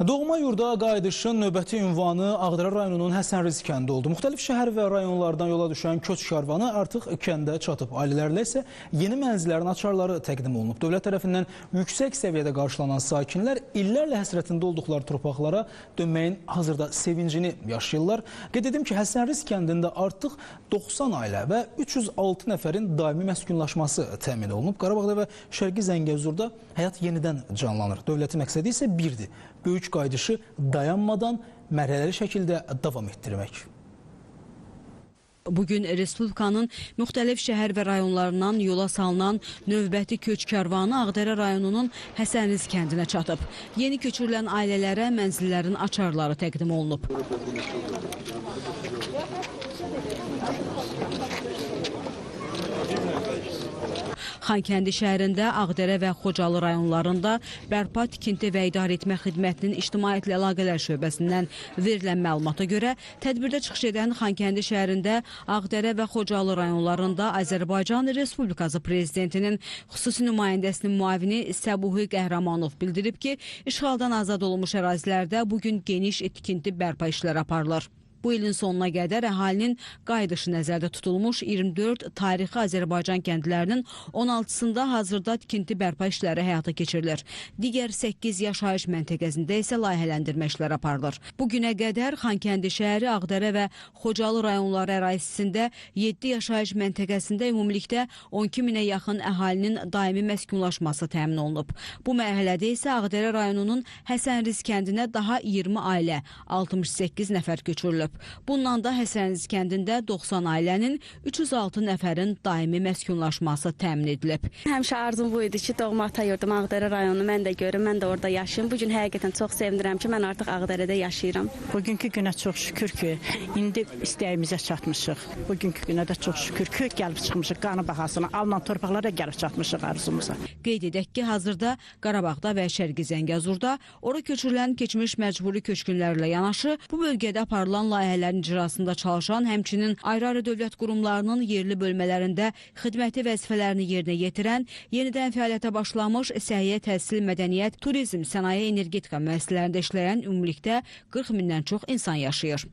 Doğma yurda qayıdışın növbəti ünvanı Ağdərə rayonunun Həsənrız kəndi oldu. Müxtəlif şəhər və rayonlardan yola düşən köç karvanı artıq kəndə çatıb. Ailələrlə isə yeni mənzillərin açarları təqdim olunub. Dövlət tərəfindən yüksək səviyyədə qarşılanan sakinlər illərlə həsrətində olduqları torpaqlara dönməyin hazırda sevincini yaşayırlar. Qeyd edim ki, Həsənrız kəndində artıq 90 ailə və 306 nəfərin daimi məskunlaşması təmin olunub. Qarabağda və Şərqi Zəngəzurda həyat yenidən canlanır. Dövlətin məqsədi isə birdir: böyük qayıdışı dayanmadan mərhələli şəkildə davam etdirmək. Bugün Respublikanın müxtəlif şəhər və rayonlarından yola salınan növbəti köç karvanı Ağdərə rayonunun Həsənrız kəndinə çatıb. Yeni köçürülən ailələrə mənzillərin açarları təqdim olunub. Xankəndi şəhərində, Ağdərə və Xocalı rayonlarında bərpa, tikinti və idarəetmə xidmətinin ictimaiyyətlə əlaqələr şöbəsindən verilən məlumata görə, tədbirdə çıxış edən Xankəndi şəhərində, Ağdərə və Xocalı rayonlarında Azərbaycan Respublikası Prezidentinin xüsusi nümayəndəsinin müavini Səbuhi Qəhrəmanov bildirib ki, işğaldan azad olunmuş ərazilərdə bugün geniş tikinti bərpa işləri aparılır. Bu ilin sonuna qədər əhalinin qayıdışı nəzərdə tutulmuş 24 tarixi Azərbaycan kəndlərinin 16-sında hazırda tikinti bərpa işləri həyata keçirilir. Digər 8 yaşayış məntəqəsində isə layihələndirmə işləri aparılır. Bugünə qədər Xankəndi şəhəri, Ağdərə və Xocalı rayonları ərazisində 7 yaşayış məntəqəsində ümumilikdə 12 minə yaxın əhalinin daimi məskunlaşması təmin olunub. Bu mərhələdə isə Ağdərə rayonunun Həsənrız kəndinə daha 20 ailə, 68 nəfər köçürülüb. Bundan da Həsənrız kəndində 90 ailənin 306 nəfərin daimi məskunlaşması təmin edilib. Həmişə arzum bu idi ki, doğma ata yurdum Ağdərə rayonunu mən də görüm, mən də orada yaşayım. Bugün həqiqətən çox sevindirəm ki, mən artıq Ağdərədə yaşayıram. Bugünkü günə çox şükür ki, indi istəyimizə çatmışıq. Bugünkü günə də çox şükür ki, gəlib çıxmışıq qanı bahasına, alınan torpaqlara gəlib çatmışıq arzumuza. Qeyd edək ki, hazırda Qarabağda və Şərqi Zəngəzurda ora köçürülən keçmiş məcburi köçkünlərlə yanaşı, bu bölgədə aparılan layihələrin icrasında çalışan, həmçinin ayrı-ayrı dövlət qurumlarının yerli bölmələrində xidməti vəzifələrini yerinə yetirən, yenidən fəaliyyətə başlamış səhiyyə, təhsil, mədəniyyət, turizm, sənaye, energetika müəssisələrində işləyən ümumilikdə 40 mindən çox insan yaşayır.